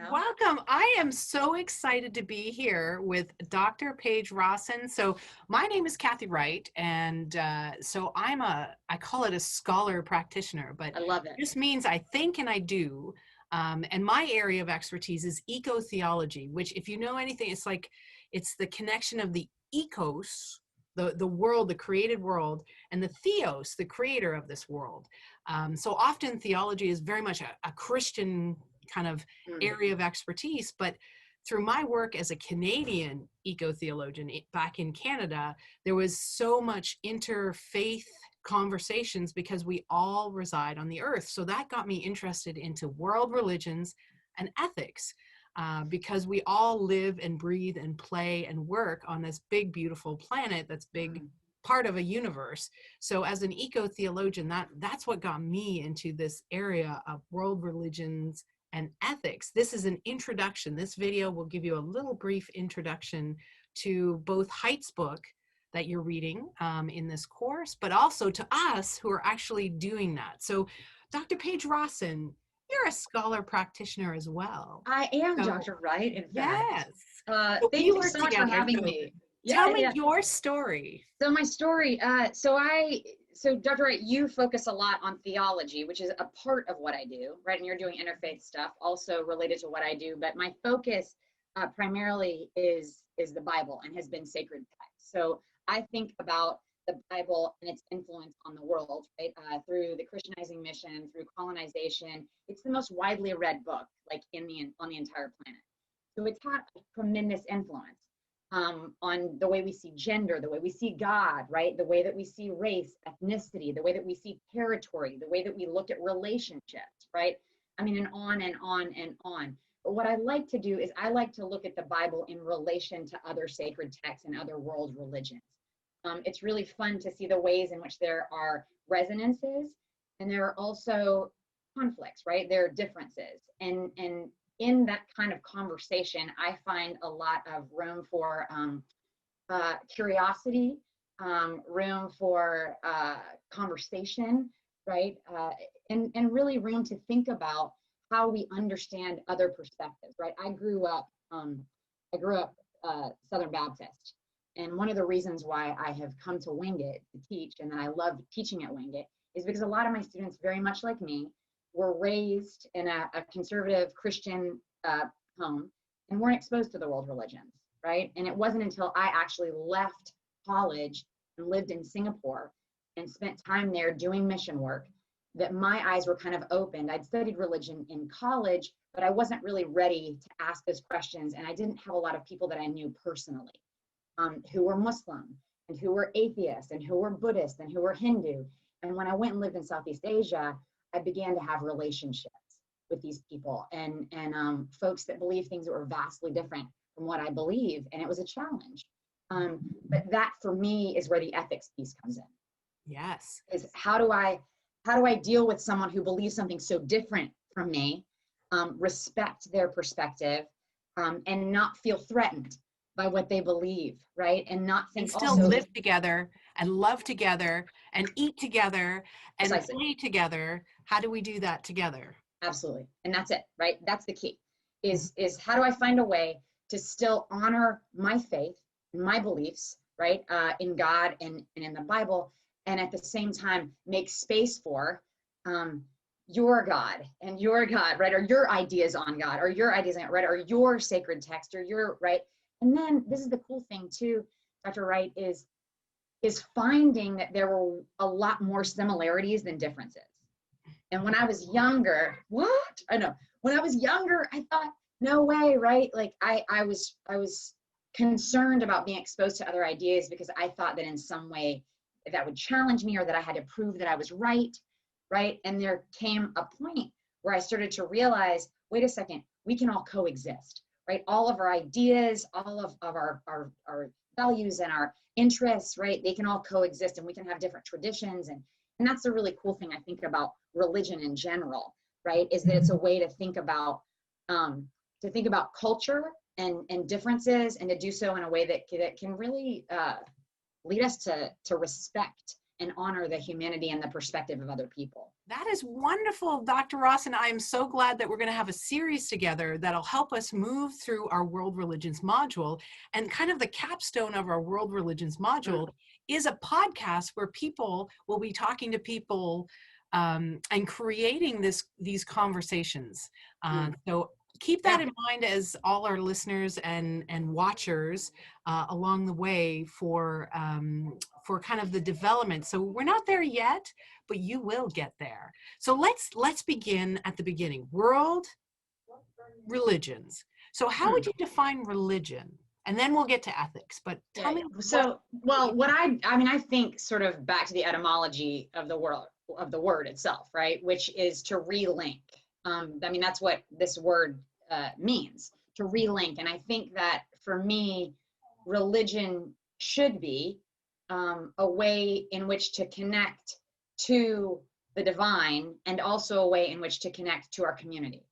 know? Welcome. I am so excited to be here with Dr. Paige Rawson. So my name is Kathy Wright, and so I call it a scholar-practioner, but I love it. it just means I think and I do. And my area of expertise is eco-theology, which, if you know anything, it's the connection of the ecos, the world, the created world, and the theos, the creator of this world. So often theology is very much a Christian kind of area of expertise, but through my work as a Canadian eco-theologian back in Canada, there was so much interfaith conversations because we all reside on the earth. So that got me interested into world religions and ethics, because we all live and breathe and play and work on this big, beautiful planet that's big part of a universe. So as an eco-theologian, that's what got me into this area of world religions and ethics. This is an introduction. This video will give you a little brief introduction to both Height's book that you're reading in this course, but also to us who are actually doing that. So Dr. Paige Rawson, you're a scholar practitioner as well. I am, Dr. Wright, in fact. Yes. Thank you so much for having me. Tell me your story. So my story, so Dr. Wright, you focus a lot on theology, which is a part of what I do, right? And you're doing interfaith stuff also related to what I do, but my focus primarily is the Bible and has been sacred text. So I think about the Bible and its influence on the world, right? Through the Christianizing mission, through colonization. It's the most widely read book, like on the entire planet. So it's had a tremendous influence on the way we see gender, the way we see God, right? The way that we see race, ethnicity, the way that we see territory, the way that we look at relationships, right? I mean, and on and on and on. But what I like to do is I like to look at the Bible in relation to other sacred texts and other world religions. It's really fun to see the ways in which there are resonances and there are also conflicts, right? There are differences. And in that kind of conversation, I find a lot of room for curiosity, room for conversation, right? And really room to think about how we understand other perspectives, right? I grew up Southern Baptist. And one of the reasons why I have come to Wingate to teach, and that I love teaching at Wingate, is because a lot of my students, very much like me, were raised in a conservative Christian home and weren't exposed to the world religions, right? And it wasn't until I actually left college and lived in Singapore and spent time there doing mission work that my eyes were kind of opened. I'd studied religion in college, but I wasn't really ready to ask those questions. And I didn't have a lot of people that I knew personally who were Muslim and who were atheists and who were Buddhist and who were Hindu. And when I went and lived in Southeast Asia, I began to have relationships with these people and folks that believe things that were vastly different from what I believe. And it was a challenge. But that for me is where the ethics piece comes in. Yes. Is how do I deal with someone who believes something so different from me, respect their perspective, and not feel threatened by what they believe, right? And not think and still also live together and love together and eat together and Precisely. play together. How do we do that together? Absolutely. And that's it, right? That's the key is how do I find a way to still honor my faith, my beliefs, right? In God and in the Bible, and at the same time, make space for your God and your God, right? Or your ideas on God, or your ideas on, right? Or your sacred text, or your, right? And then this is the cool thing too, Dr. Wright, is finding that there were a lot more similarities than differences. And when I was younger, when I was younger, I thought, no way, right? Like I was concerned about being exposed to other ideas because I thought that in some way that would challenge me or that I had to prove that I was right? And there came a point where I started to realize, wait a second, we can all coexist, right? All of our ideas, all of our values and our interests, right? They can all coexist and we can have different traditions. And that's a really cool thing I think about religion in general, right? Is that it's a way to think about culture and differences, and to do so in a way that can really lead us to respect and honor the humanity and the perspective of other people. That is wonderful, Dr. Rawson. I am so glad that we're going to have a series together that'll help us move through our world religions module. And kind of the capstone of our world religions module is a podcast where people will be talking to people and creating these conversations. So keep that in mind as all our listeners and watchers along the way for kind of the development. So we're not there yet, but you will get there. So let's begin at the beginning. World religions. So how would you define religion? And then we'll get to ethics, but tell me. So, well, I think sort of back to the etymology of the word itself, right? Which is to relink. I mean, that's what this word means, to relink. And I think that for me, religion should be a way in which to connect to the divine, and also a way in which to connect to our community.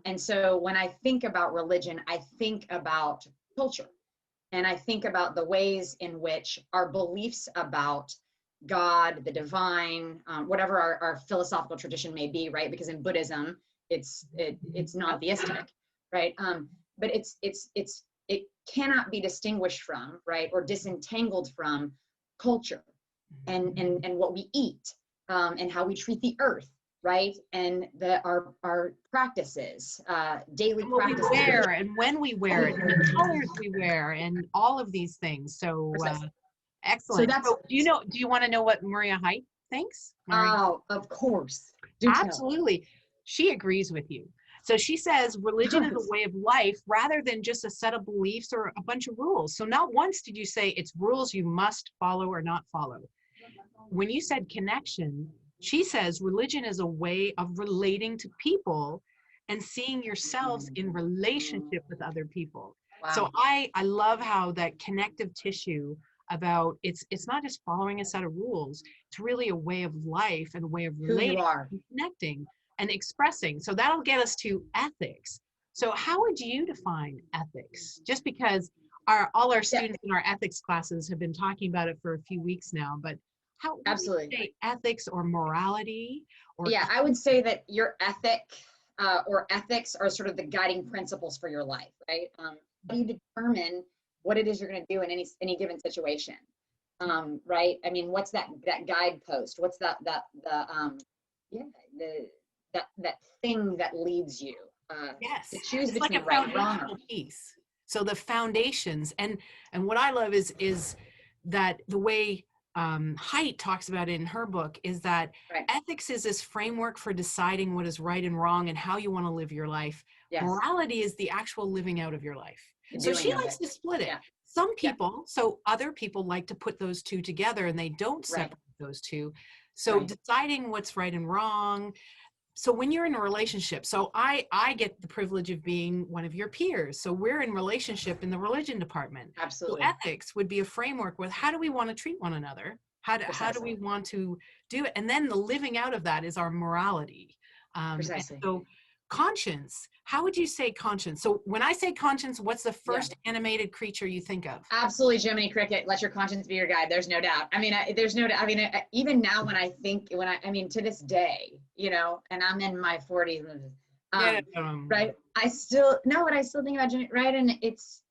And so when I think about religion, I think about culture, and I think about the ways in which our beliefs about God, the divine, whatever our philosophical tradition may be, right? Because in Buddhism, it's not theistic, right? But it cannot be distinguished from, right, or disentangled from culture and what we eat, and how we treat the earth, right? And our practices, daily and what practices. we wear and when we wear it, and the colors we wear, and all of these things. So excellent. So do you want to know what Maria Height thinks? Oh, of course. Do Absolutely. She agrees with you. So she says religion is a way of life rather than just a set of beliefs or a bunch of rules. So not once did you say it's rules you must follow or not follow. When you said connection, she says religion is a way of relating to people and seeing yourselves in relationship with other people. Wow. So I love how that connective tissue about it's not just following a set of rules. It's really a way of life and a way of relating and connecting and expressing. So that'll get us to ethics. So how would you define ethics? Just because all our students in our ethics classes have been talking about it for a few weeks now, but how would you say ethics or morality? Or I would say that your ethic or ethics are sort of the guiding principles for your life, right? How do you determine what it is you're going to do in any given situation, right? I mean, what's that guidepost? What's that thing that leads you to choose it's between like a right and foundational wrong? piece. So the foundations, and what I love is that the way Haidt talks about it in her book is that ethics is this framework for deciding what is right and wrong and how you want to live your life. Morality is the actual living out of your life. So she likes to split it. Some people, so other people like to put those two together and they don't separate those two. So deciding what's right and wrong. So when you're in a relationship, so I get the privilege of being one of your peers. So we're in relationship in the religion department. Absolutely. So ethics would be a framework with how do we want to treat one another? How do we want to do it? And then the living out of that is our morality. Precisely. So conscience, how would you say conscience? So when I say conscience, what's the first animated creature you think of? Absolutely, Jiminy Cricket. Let your conscience be your guide. There's no doubt. I mean, even now when I to this day, you know, and I'm in my 40s, right? I still think about Jimmy, right? And it's,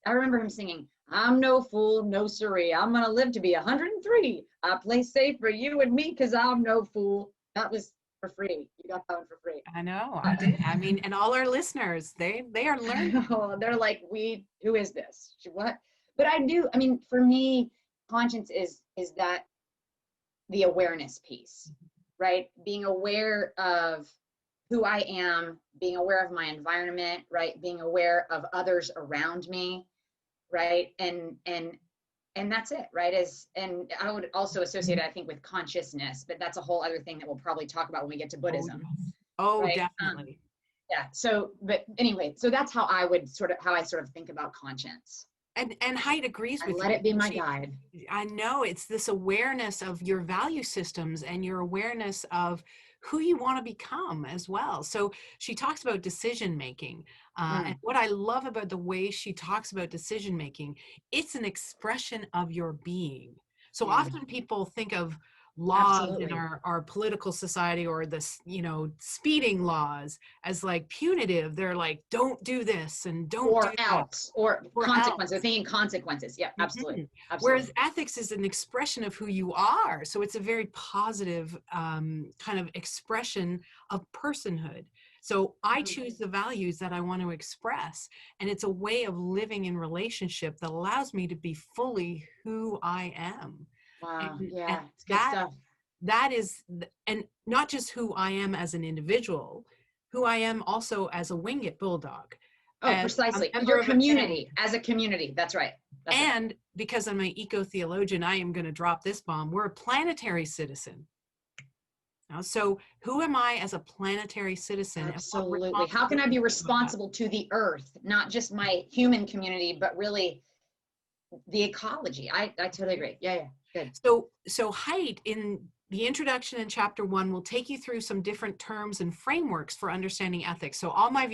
I remember him singing, "I'm no fool, no siree. I'm going to live to be 103. I play safe for you and me because I'm no fool." That was for free. You got that one for free. I know. I did. I mean, and all our listeners, they are learning. They're like, who is this? What? But for me, conscience is that the awareness piece, right? Being aware of who I am, being aware of my environment, right? Being aware of others around me, right? And that's it, right? And I would also associate it, I think, with consciousness, but that's a whole other thing that we'll probably talk about when we get to Buddhism. Right? Definitely. So, but anyway, so that's how I sort of think about conscience. And Haidt agrees with you. Let it be my guide. I know it's this awareness of your value systems and your awareness of who you want to become as well. So she talks about decision making. And what I love about the way she talks about decision making, it's an expression of your being. So often people think of laws in Absolutely. our political society, or this, speeding laws, as like punitive. They're like, don't do this and don't do Or that, else, or or consequences. They're else. thinking consequences. Yeah, absolutely. Mhm. Absolutely. Whereas ethics is an expression of who you are. So it's a very positive kind of expression of personhood. So I Mhm. choose the values that I want to express. And it's a way of living in relationship that allows me to be fully who I am. Wow. And Yeah, it's good that stuff. that is, and not just who I am as an individual, who I am also as a Wingate Bulldog, Oh, as a precisely. member Your of a family. community, as a community. That's right. That's right. And because I'm an eco-theologian, I am going to drop this bomb. We're a planetary citizen. So who am I as a planetary citizen, and what Absolutely. How can I be responsibilities do I have? responsible to the earth, not just my human community, but really the ecology? I totally agree. Yeah, yeah. Good. So Haidt, in the introduction in chapter 1, will take you through some different terms and frameworks for understanding ethics. So all our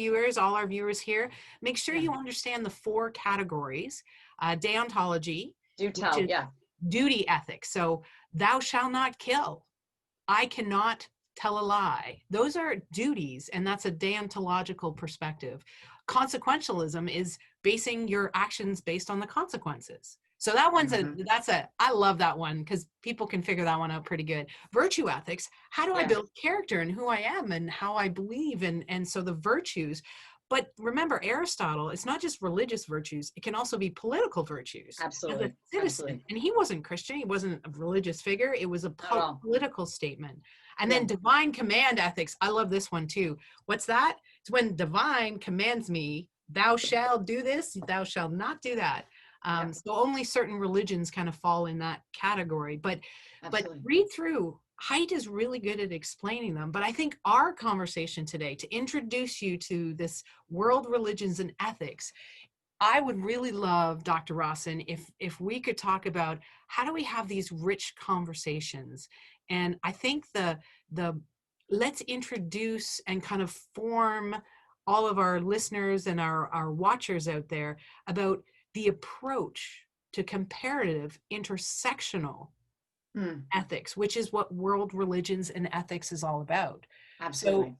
viewers here, make sure Yeah. you understand the 4 categories. Deontology, Do which tell. is Yeah. duty ethics. So thou shalt not kill. I cannot tell a lie. Those are duties, and that's a deontological perspective. Consequentialism is basing your actions based on the consequences. So that Mhm. I love that one, because people can figure that one out pretty good. Virtue ethics, how do I Yeah. build character and who I am and how I believe, and so the virtues. But remember, Aristotle, it's not just religious virtues, it can also be political virtues as a Absolutely. citizen. Absolutely. And he wasn't Christian, he wasn't a religious figure, it was a Not at all. political statement. And Yeah. then divine command ethics, I love this one too. What's that? It's when divine commands me, thou shalt do this, thou shalt not do that. Yeah. So only certain religions kind of fall in that category. But Absolutely. read through. Haidt is really good at explaining them. But I think our conversation today, to introduce you to this world religions and ethics, I would really love, Dr. Rawson, if we could talk about how do we have these rich conversations. And I think the let's introduce and kind of form all of our listeners and our watchers out there about the approach to comparative intersectional Mm, ethics, which is what world religions and ethics is all about. So absolutely.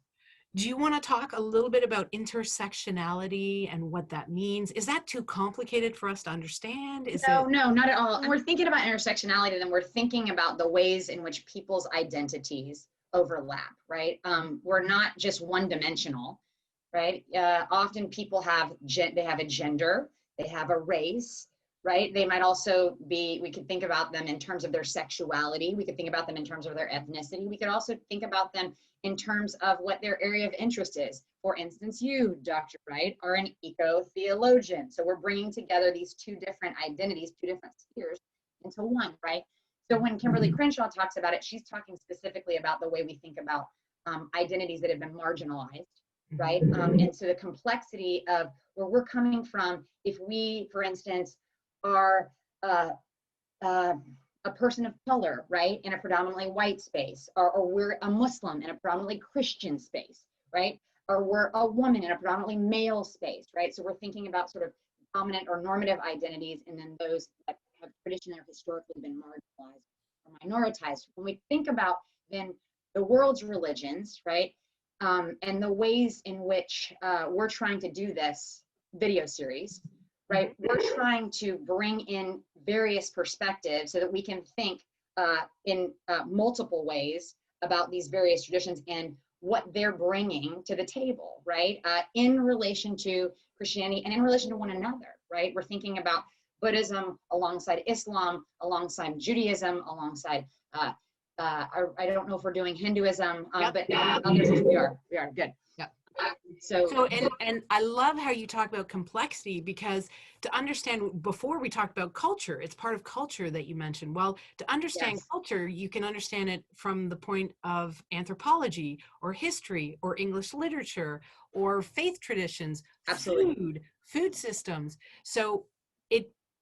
do you want to talk a little bit about intersectionality and what that means? Is that too complicated for us to understand? Is No, it? no, not at all. And we're thinking about intersectionality, then we're thinking about the ways in which people's identities overlap, right? We're not just one dimensional, right? Often people have they have a gender, they have a race, right? They might also be, we could think about them in terms of their sexuality. We could think about them in terms of their ethnicity. We could also think about them in terms of what their area of interest is. For instance, you, Dr. Wright, are an eco-theologian. So we're bringing together these 2 different identities, 2 different spheres into one, right? So when Kimberly Crenshaw talks about it, she's talking specifically about the way we think about identities that have been marginalized, right? And so the complexity of where we're coming from, if we, for instance, are a person of color, right, in a predominantly white space, or we're a Muslim in a predominantly Christian space, right, or we're a woman in a predominantly male space, right? So we're thinking about sort of dominant or normative identities, and then those that have traditionally or historically been marginalized or minoritized. When we think about then the world's religions, right, and the ways in which we're trying to do this video series, right? We're trying to bring in various perspectives so that we can think in multiple ways about these various traditions and what they're bringing to the table, right? In relation to Christianity and in relation to one another, right? We're thinking about Buddhism alongside Islam, alongside Judaism, alongside, I don't know if we're doing Hinduism, Yep. but others, we are good. Yep. So So, and I love how you talk about complexity, because to understand, before we talked about culture, it's part of culture that you mentioned. Well, to understand yes, culture, you can understand it from the point of anthropology or history or English literature or faith traditions, absolutely. food systems. So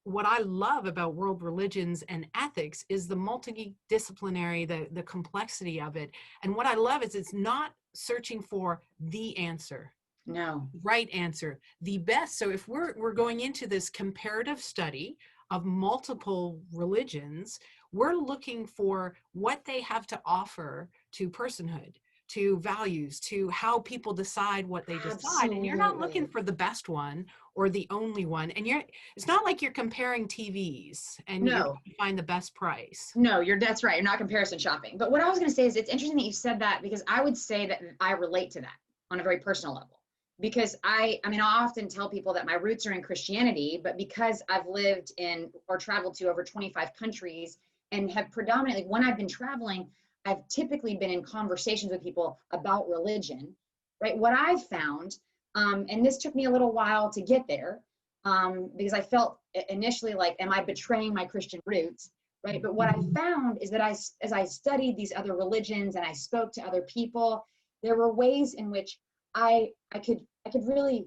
what I love about world religions and ethics is the multidisciplinary, the complexity of it. And what I love is it's not searching for the answer, No. right answer, the best. So if we're going into this comparative study of multiple religions, we're looking for what they have to offer to personhood, to values, to how people decide what they decide. And you're not looking for the best one or the only one. And it's not like you're comparing TVs and you're trying to find the best price. No, that's right. You're not comparison shopping. But what I was going to say is it's interesting that you said that, because I would say that I relate to that on a very personal level. Because I often tell people that my roots are in Christianity, but because I've lived in or traveled to over 25 countries and have predominantly, when I've been traveling, I've typically been in conversations with people about religion, right? What I've found, and this took me a little while to get there, because I felt initially like, am I betraying my Christian roots, right? But what I found is that as I studied these other religions and I spoke to other people, there were ways in which I could really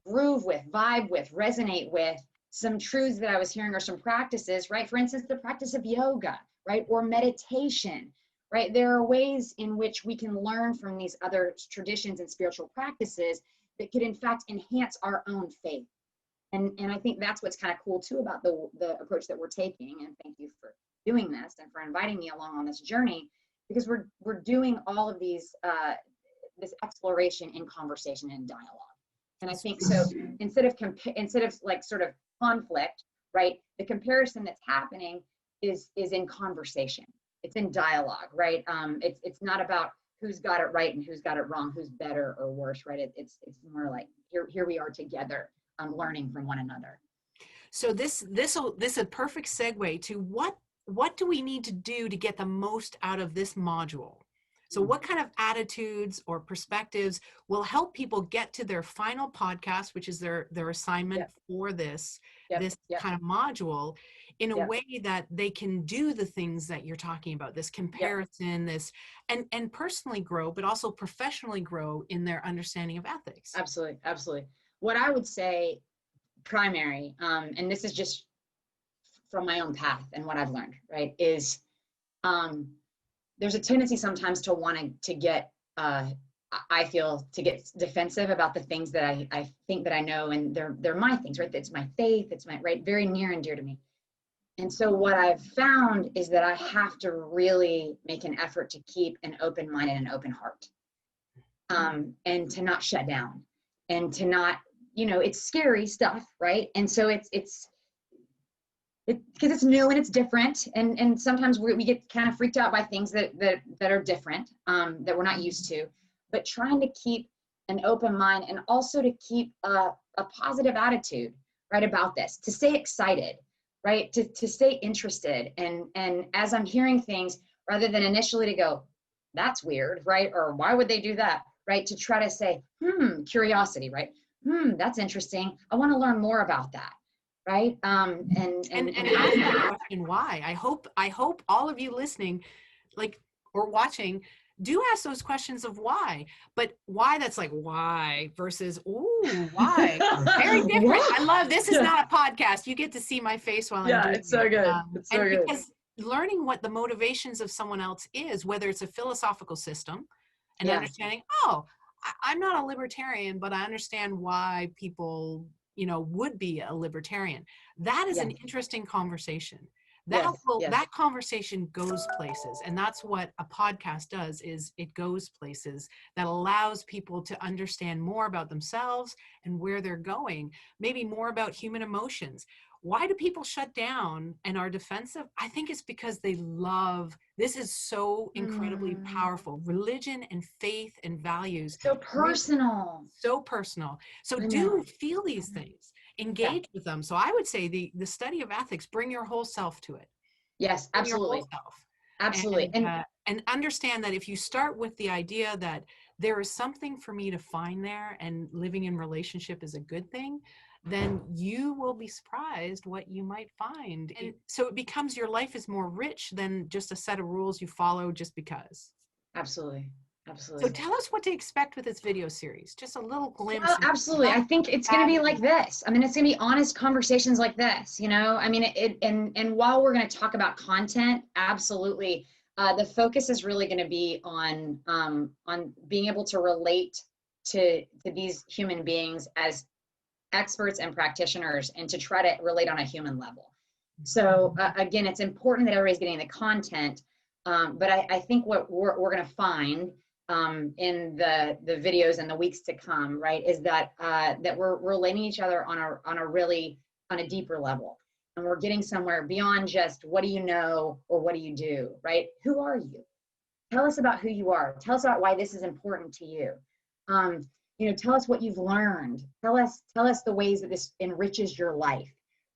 groove with, vibe with, resonate with some truths that I was hearing, or some practices, right? For instance, the practice of yoga, right? Or meditation, right? There are ways in which we can learn from these other traditions and spiritual practices that could in fact enhance our own faith. And I think that's what's kind of cool too about the approach that we're taking. And thank you for doing this and for inviting me along on this journey, because we're doing all of these, this exploration in conversation and dialogue. And I think so instead of like sort of conflict, right? The comparison that's happening is in conversation. It's in dialogue, right? It's not about who's got it right and who's got it wrong, who's better or worse, right? It's more like here we are together, learning from one another. So this is a perfect segue to what do we need to do to get the most out of this module? So what kind of attitudes or perspectives will help people get to their final podcast, which is their assignment for this kind of module, in a way that they can do the things that you're talking about, this comparison, this, and personally grow, but also professionally grow in their understanding of ethics? Absolutely, absolutely. What I would say primary, and this is just from my own path and what I've learned, right, is there's a tendency sometimes to want to get, I feel, to get defensive about the things that I think that I know, and they're my things, right? It's my faith, it's my, right, very near and dear to me. And so what I've found is that I have to really make an effort to keep an open mind and an open heart, and to not shut down, and to not, it's scary stuff, right? And so it's because it's new and it's different, and sometimes we get kind of freaked out by things that are different, that we're not used to. But trying to keep an open mind, and also to keep a positive attitude, right, about this, to stay excited, right, to stay interested, and as I'm hearing things, rather than initially to go, that's weird, right, or why would they do that, right, to try to say, curiosity, right, that's interesting, I want to learn more about that. Right. And ask that question why. I hope all of you listening, like, or watching, do ask those questions of why. But why, that's like why versus why. Very different. What? I love this. Is not a podcast. You get to see my face while I'm doing it's so good. It's so good. Because learning what the motivations of someone else is, whether it's a philosophical system, and understanding, I'm not a libertarian, but I understand why people would be a libertarian. That is an interesting conversation. That conversation goes places, and that's what a podcast does, is it goes places that allows people to understand more about themselves and where they're going, maybe more about human emotions. Why do people shut down and are defensive? I think it's because they love, this is so incredibly powerful. Religion and faith and values. So personal. So personal. So do feel these things, engage with them. So I would say the study of ethics, bring your whole self to it. Yes, absolutely. Absolutely. And understand that if you start with the idea that there is something for me to find there, and living in relationship is a good thing, then you will be surprised what you might find. And so it becomes, your life is more rich than just a set of rules you follow just because. Absolutely. Absolutely. So tell us what to expect with this video series. Just a little glimpse. Well, absolutely. I think it's going to be like this. I mean, it's going to be honest conversations like this, I mean, and while we're going to talk about content, absolutely, the focus is really going to be on being able to relate to these human beings as experts and practitioners, and to try to relate on a human level. So again, it's important that everybody's getting the content, but I think what we're going to find in the videos and the weeks to come, right, is that that we're relating each other on a deeper level, and we're getting somewhere beyond just what do you know or what do you do, right? Who are you? Tell us about who you are. Tell us about why this is important to you. You know, tell us what you've learned. Tell us the ways that this enriches your life,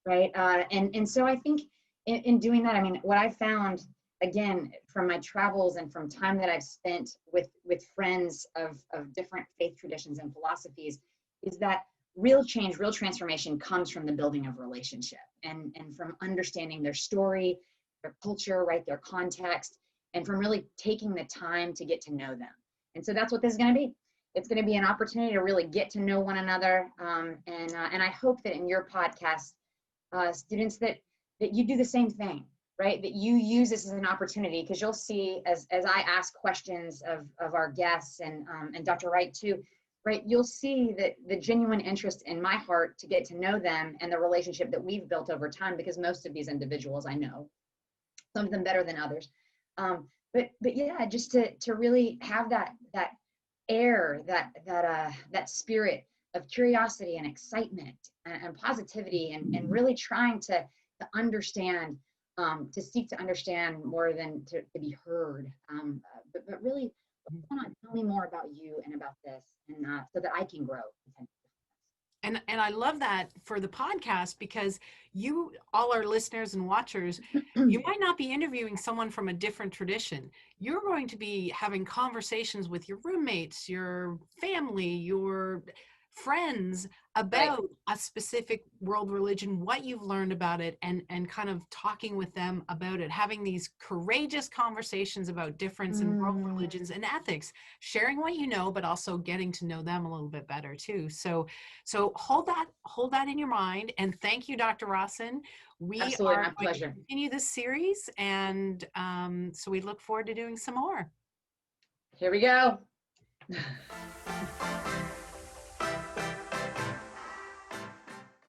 right? And so I think in doing that, I mean, what I found, again, from my travels and from time that I've spent with friends of different faith traditions and philosophies, is that real change, real transformation comes from the building of relationship and from understanding their story, their culture, right, their context, and from really taking the time to get to know them. And so that's what this is going to be. It's going to be an opportunity to really get to know one another. And I hope that in your podcast, students, that you do the same thing, right? That you use this as an opportunity, because you'll see as I ask questions of our guests and Dr. Wright too, right? You'll see that the genuine interest in my heart to get to know them and the relationship that we've built over time, because most of these individuals I know, some of them better than others. But yeah, just to really have that air, that spirit of curiosity and excitement and positivity, and really trying to understand, to seek to understand more than to be heard. But really, what's going on? Tell me more about you and about this, and so that I can grow. And I love that for the podcast, because you, all our listeners and watchers, you might not be interviewing someone from a different tradition. You're going to be having conversations with your roommates, your family, your friends about a specific world religion, what you've learned about it, and kind of talking with them about it, having these courageous conversations about difference in world religions and ethics, sharing what you know, but also getting to know them a little bit better too. So hold that in your mind. And thank you, Dr. Rawson. We Absolutely, are my going pleasure. to continue this series, and so we look forward to doing some more. Here we go.